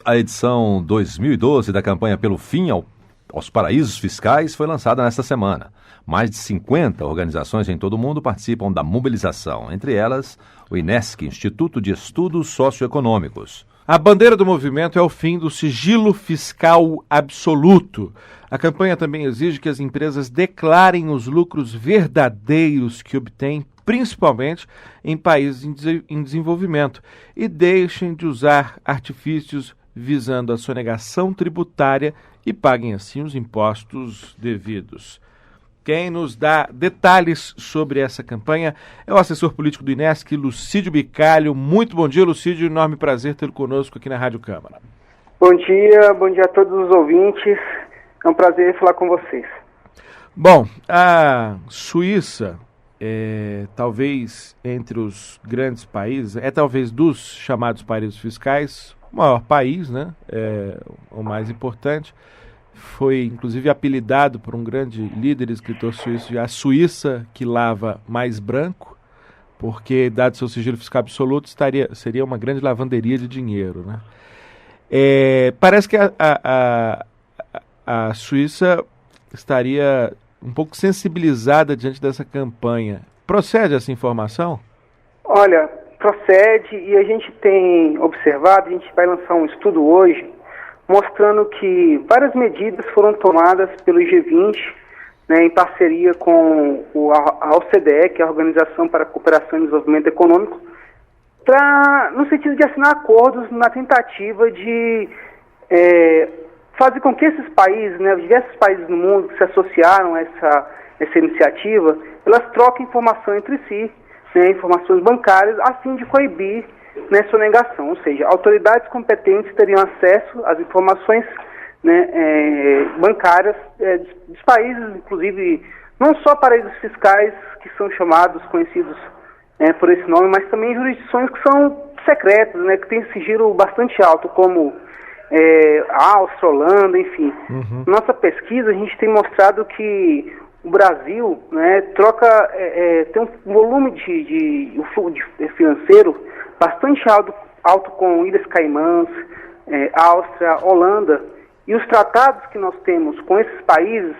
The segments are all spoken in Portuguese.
A edição 2012 da campanha Pelo Fim aos Paraísos Fiscais foi lançada nesta semana. Mais de 50 organizações em todo o mundo participam da mobilização, entre elas o INESC, Instituto de Estudos Socioeconômicos. A bandeira do movimento é o fim do sigilo fiscal absoluto. A campanha também exige que as empresas declarem os lucros verdadeiros que obtêm, principalmente em países em desenvolvimento, e deixem de usar artifícios visando a sonegação tributária e paguem assim os impostos devidos. Quem nos dá detalhes sobre essa campanha é o assessor político do INESC, Lucídio Bicalho. Muito bom dia, Lucídio. Enorme prazer tê-lo conosco aqui na Rádio Câmara. Bom dia a todos os ouvintes. É um prazer falar com vocês. Bom, a Suíça talvez entre os grandes países, talvez dos chamados paraísos fiscais, o maior país, né? O mais importante. Foi, inclusive, apelidado por um grande líder e escritor suíço de a Suíça que lava mais branco, porque, dado seu sigilo fiscal absoluto, seria uma grande lavanderia de dinheiro, né? Parece que a Suíça estaria um pouco sensibilizada diante dessa campanha. Procede essa informação? Olha, procede, e a gente tem observado, a gente vai lançar um estudo hoje, mostrando que várias medidas foram tomadas pelo G20, né, em parceria com a OCDE, que é a Organização para a Cooperação e Desenvolvimento Econômico, no sentido de assinar acordos na tentativa de fazer com que esses países, né, diversos países no mundo que se associaram a essa iniciativa, elas troquem informação entre si, né, informações bancárias, a fim de coibir sonegação, ou seja, autoridades competentes teriam acesso às informações, né, bancárias dos países, inclusive, não só paraísos fiscais, que são conhecidos por esse nome, mas também jurisdições que são secretas, né, que têm sigilo bastante alto, como Áustria, Holanda, enfim. Uhum. Nossa pesquisa, a gente tem mostrado que o Brasil, né, tem um volume de fluxo financeiro bastante alto com Ilhas Caimãs, Áustria, Holanda, e os tratados que nós temos com esses países,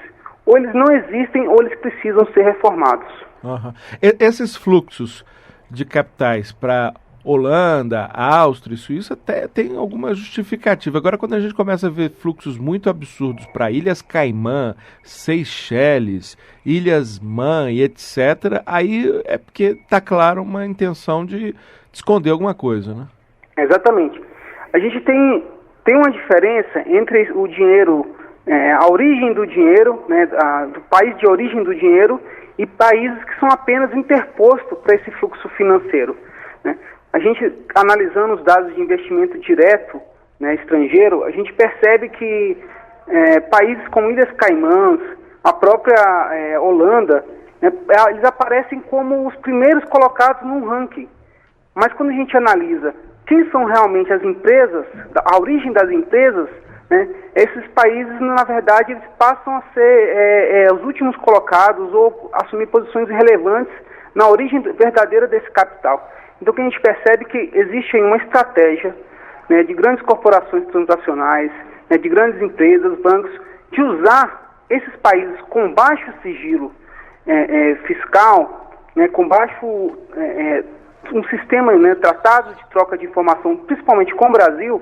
ou eles não existem ou eles precisam ser reformados. Uhum. Esses fluxos de capitais para Holanda, Áustria e Suíça até tem alguma justificativa. Agora, quando a gente começa a ver fluxos muito absurdos para Ilhas Caimã, Seychelles, Ilhas Man e etc., aí é porque está claro uma intenção de esconder alguma coisa, né? Exatamente. A gente tem uma diferença entre o dinheiro, a origem do dinheiro, né, do país de origem do dinheiro, e países que são apenas interpostos para esse fluxo financeiro, né? A gente, analisando os dados de investimento direto, né, estrangeiro, a gente percebe que países como Ilhas Caimãs, a própria Holanda, né, eles aparecem como os primeiros colocados num ranking. Mas quando a gente analisa quem são realmente as empresas, a origem das empresas, né, esses países, na verdade, eles passam a ser os últimos colocados ou assumir posições relevantes na origem verdadeira desse capital. Então, o que a gente percebe é que existe uma estratégia, né, de grandes corporações transnacionais, né, de grandes empresas, bancos, de usar esses países com baixo sigilo fiscal, né, com baixo um sistema, né, tratados de troca de informação, principalmente com o Brasil,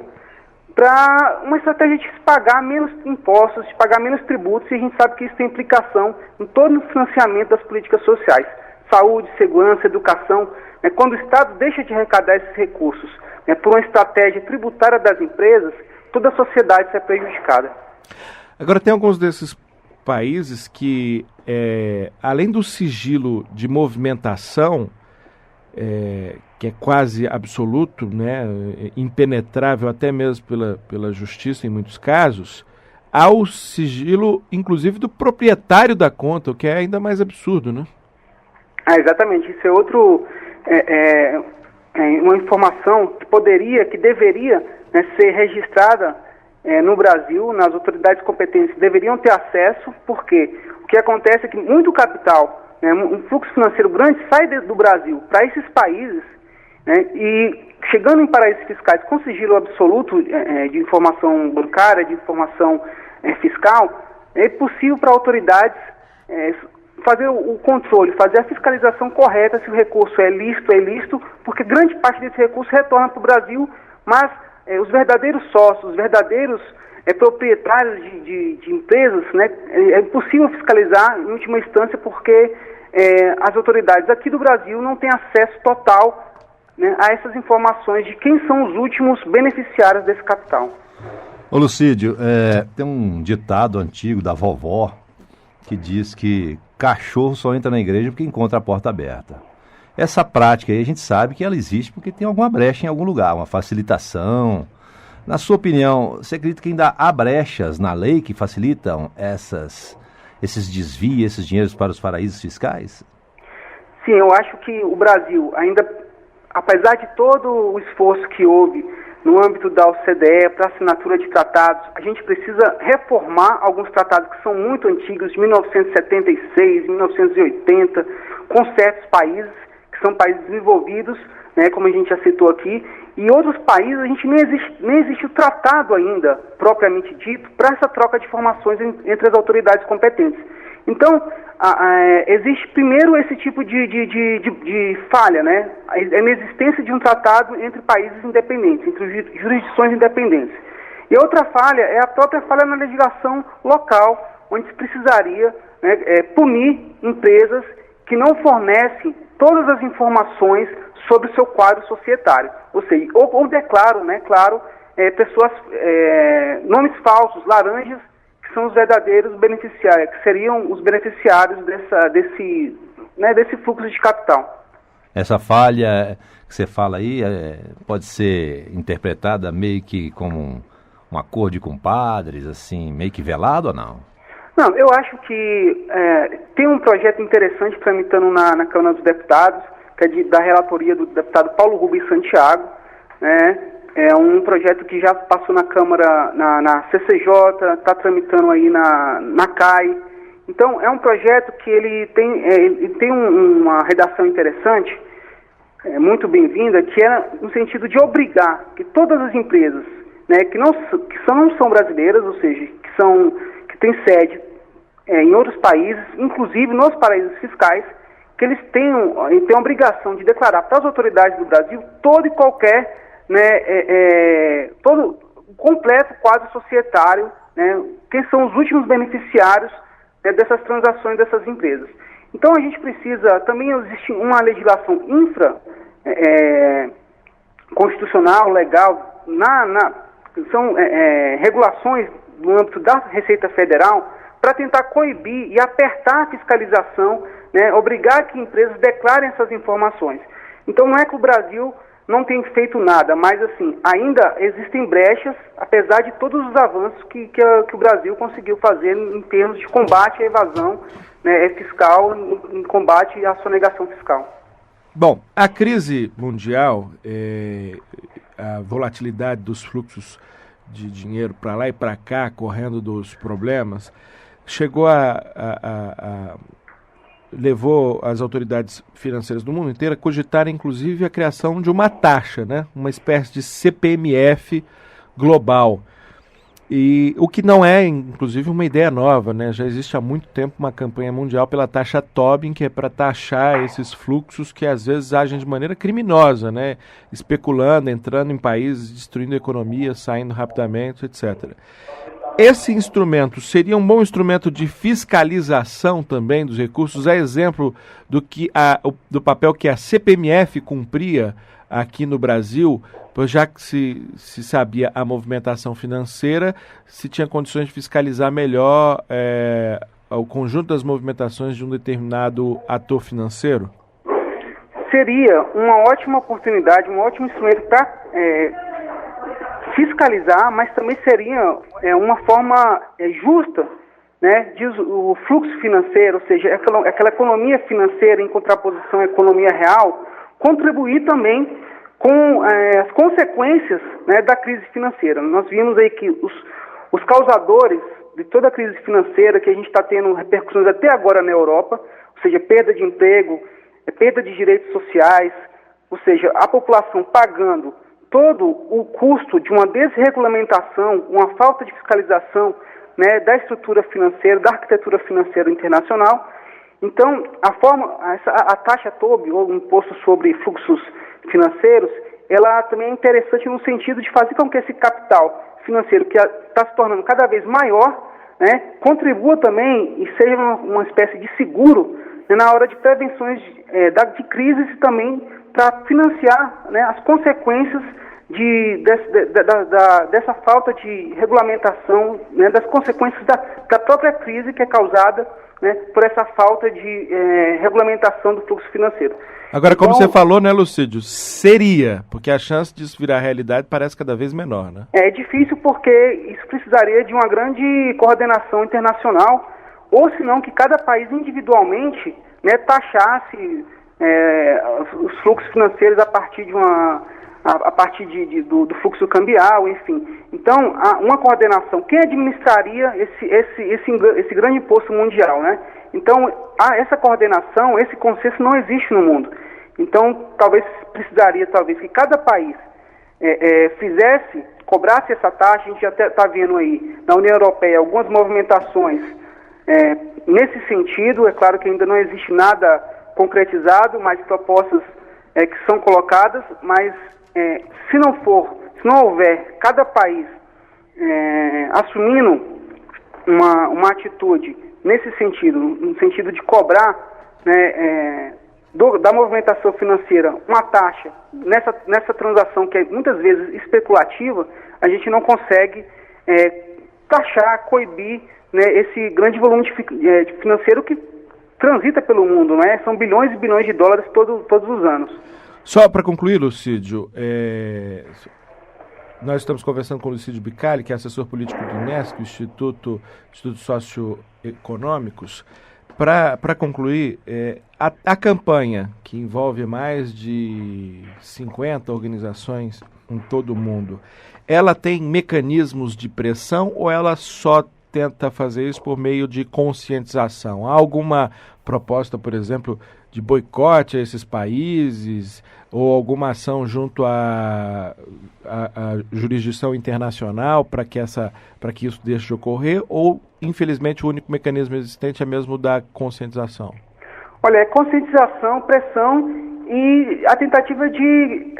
para uma estratégia de se pagar menos impostos, de pagar menos tributos, e a gente sabe que isso tem implicação em todo o financiamento das políticas sociais. Saúde, segurança, educação, né, quando o Estado deixa de arrecadar esses recursos, né, por uma estratégia tributária das empresas, toda a sociedade sai prejudicada. Agora, tem alguns desses países que, além do sigilo de movimentação, que é quase absoluto, né, impenetrável até mesmo pela justiça em muitos casos, há o sigilo, inclusive, do proprietário da conta, o que é ainda mais absurdo, né? Exatamente. Isso é uma informação que deveria, né, ser registrada no Brasil, nas autoridades competentes deveriam ter acesso, porque o que acontece é que muito capital, né, um fluxo financeiro grande sai do Brasil para esses países, né, e chegando em paraísos fiscais com sigilo absoluto de informação bancária, de informação fiscal, é possível para autoridades fazer o controle, fazer a fiscalização correta se o recurso é lícito, porque grande parte desse recurso retorna para o Brasil, mas os verdadeiros sócios, os verdadeiros proprietários de empresas, né, é impossível fiscalizar em última instância porque as autoridades aqui do Brasil não têm acesso total, né, a essas informações de quem são os últimos beneficiários desse capital. Ô Lucídio, tem um ditado antigo da vovó que diz que cachorro só entra na igreja porque encontra a porta aberta. Essa prática aí a gente sabe que ela existe porque tem alguma brecha em algum lugar, uma facilitação. Na sua opinião, você acredita que ainda há brechas na lei que facilitam esses desvios, esses dinheiros para os paraísos fiscais? Sim, eu acho que o Brasil ainda, apesar de todo o esforço que houve no âmbito da OCDE para assinatura de tratados, a gente precisa reformar alguns tratados que são muito antigos, de 1976, 1980, com certos países, que são países desenvolvidos, né, como a gente já citou aqui, e outros países a gente nem existe o tratado ainda, propriamente dito, para essa troca de informações entre as autoridades competentes. Então, existe primeiro esse tipo de falha, né? A inexistência de um tratado entre países independentes, entre jurisdições independentes. E outra falha é a própria falha na legislação local, onde se precisaria, né, punir empresas que não fornecem todas as informações sobre o seu quadro societário. Ou seja, ou declaram, né, claro, pessoas, nomes falsos, laranjas, que são os verdadeiros beneficiários, que seriam os beneficiários desse fluxo de capital. Essa falha que você fala aí pode ser interpretada meio que como um acordo de compadres, assim, meio que velado ou não? Não, eu acho que tem um projeto interessante tramitando na Câmara dos Deputados, que é da relatoria do deputado Paulo Rubens Santiago, né? É um projeto que já passou na Câmara, na CCJ, está tramitando aí na CAI. Então, é um projeto que ele tem uma redação interessante, muito bem-vinda, que é no sentido de obrigar que todas as empresas, né, que não são brasileiras, ou seja, que têm sede em outros países, inclusive nos paraísos fiscais, que eles tenham a obrigação de declarar para as autoridades do Brasil todo e qualquer, né, todo o completo quadro societário, né, quem são os últimos beneficiários, né, dessas transações dessas empresas. Então a gente precisa, também existe uma legislação constitucional, legal, são regulações no âmbito da Receita Federal para tentar coibir e apertar a fiscalização, né, obrigar que empresas declarem essas informações. Então não é que o Brasil não tem feito nada, mas assim, ainda existem brechas, apesar de todos os avanços que o Brasil conseguiu fazer em termos de combate à evasão, né, fiscal, em combate à sonegação fiscal. Bom, a crise mundial, a volatilidade dos fluxos de dinheiro para lá e para cá, correndo dos problemas, chegou levou as autoridades financeiras do mundo inteiro a cogitar, inclusive, a criação de uma taxa, né? Uma espécie de CPMF global. E o que não é, inclusive, uma ideia nova, né? Já existe há muito tempo uma campanha mundial pela taxa Tobin, que é para taxar esses fluxos que às vezes agem de maneira criminosa, né? Especulando, entrando em países, destruindo a economia, saindo rapidamente, etc. Esse instrumento seria um bom instrumento de fiscalização também dos recursos, a exemplo do papel que a CPMF cumpria aqui no Brasil, pois já que se sabia a movimentação financeira, se tinha condições de fiscalizar melhor o conjunto das movimentações de um determinado ator financeiro? Seria uma ótima oportunidade, um ótimo instrumento para fiscalizar, mas também seria uma forma justa, né, de o fluxo financeiro, ou seja, aquela economia financeira em contraposição à economia real, contribuir também com as consequências, né, da crise financeira. Nós vimos aí que os causadores de toda a crise financeira que a gente está tendo repercussões até agora na Europa, ou seja, perda de emprego, perda de direitos sociais, ou seja, a população pagando todo o custo de uma desregulamentação, uma falta de fiscalização, né, da estrutura financeira, da arquitetura financeira internacional. Então, a taxa TOB, ou imposto sobre fluxos financeiros, ela também é interessante no sentido de fazer com que esse capital financeiro, que está se tornando cada vez maior, né, contribua também e seja uma espécie de seguro, né, na hora de prevenções de crises e também para financiar, né, as consequências dessa falta de regulamentação, né, das consequências da própria crise que é causada, né, por essa falta de regulamentação do fluxo financeiro. Agora, como você falou, né, Lucídio, seria, porque a chance disso virar realidade parece cada vez menor, né? É difícil porque isso precisaria de uma grande coordenação internacional, ou senão que cada país individualmente, né, taxasse os fluxos financeiros a partir do fluxo cambial, enfim. Então, uma coordenação. Quem administraria esse grande imposto mundial, né? Então, essa coordenação, esse consenso não existe no mundo. Então, precisaria que cada país cobrasse essa taxa. A gente já está vendo aí na União Europeia algumas movimentações nesse sentido. É claro que ainda não existe nada concretizado, mas propostas que são colocadas, mas se não houver cada país assumindo uma atitude nesse sentido, no sentido de cobrar, né, da movimentação financeira uma taxa nessa transação que é muitas vezes especulativa, a gente não consegue taxar, coibir, né, esse grande volume de financeiro que transita pelo mundo, né? São bilhões e bilhões de dólares todos os anos. Só para concluir, Lucídio, nós estamos conversando com o Lucídio Bicalli, que é assessor político do INESC, Instituto Socioeconômicos. Para concluir, a campanha, que envolve mais de 50 organizações em todo o mundo, ela tem mecanismos de pressão ou ela só tenta fazer isso por meio de conscientização? Há alguma proposta, por exemplo, de boicote a esses países ou alguma ação junto à jurisdição internacional para que isso deixe de ocorrer, ou, infelizmente, o único mecanismo existente é mesmo da conscientização? Olha, conscientização, pressão e a tentativa de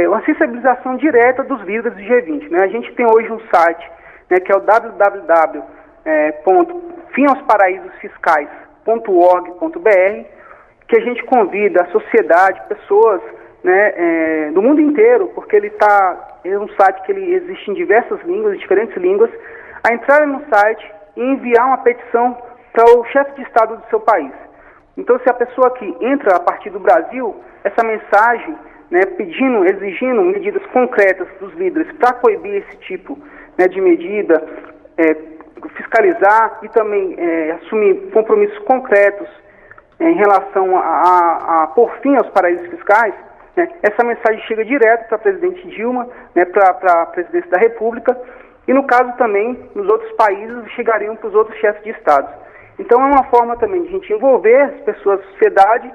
uma sensibilização direta dos líderes do G20. Né? A gente tem hoje um site, né, que é o www.fimausparaísosfiscais.org.br, que a gente convida a sociedade, pessoas, né, do mundo inteiro, porque é um site que ele existe em diversas línguas, em diferentes línguas, a entrarem no site e enviar uma petição para o chefe de Estado do seu país. Então, se a pessoa aqui entra a partir do Brasil, essa mensagem, né, exigindo medidas concretas dos líderes para coibir esse tipo, né, de medida, fiscalizar e também assumir compromissos concretos em relação a pôr fim aos paraísos fiscais, né, essa mensagem chega direto para a presidente Dilma, né, para a presidência da República, e no caso também, nos outros países, chegariam para os outros chefes de Estado. Então é uma forma também de a gente envolver as pessoas, a sociedade,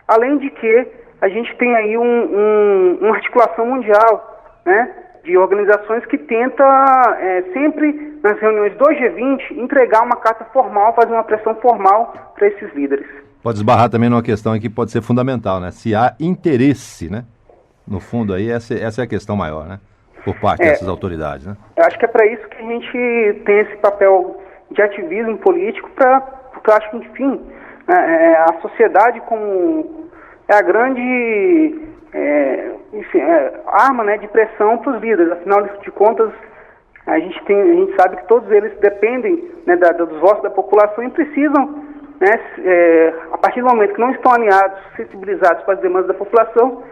além de que a gente tem aí uma articulação mundial, né, de organizações que tenta sempre, nas reuniões do G20, entregar uma carta formal, fazer uma pressão formal para esses líderes. Pode esbarrar também numa questão que pode ser fundamental, né? Se há interesse, né? No fundo aí, essa é a questão maior, né? Por parte dessas autoridades, né? Eu acho que é para isso que a gente tem esse papel de ativismo político, porque eu acho que, enfim, a sociedade como é a grande arma, né, de pressão para os líderes. Afinal de contas, a gente sabe que todos eles dependem, né, dos votos da população e precisam, né, a partir do momento que não estão alinhados, sensibilizados com as demandas da população,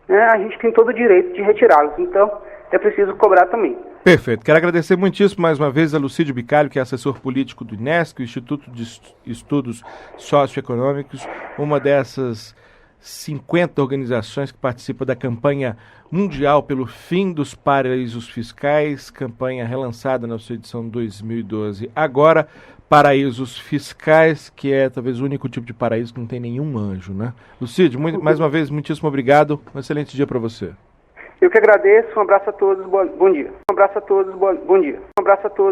né, a gente tem todo o direito de retirá-los. Então, é preciso cobrar também. Perfeito. Quero agradecer muitíssimo mais uma vez a Lucídio Bicalli, que é assessor político do INESC, o Instituto de Estudos Socioeconômicos, uma dessas 50 organizações que participam da campanha mundial pelo fim dos paraísos fiscais, campanha relançada na sua edição 2012. Agora, paraísos fiscais, que é talvez o único tipo de paraíso que não tem nenhum anjo, né? Lucídio, mais uma vez, muitíssimo obrigado. Um excelente dia para você. Eu que agradeço. Um abraço a todos. Bom dia. Um abraço a todos. Bom dia. Um abraço a todos.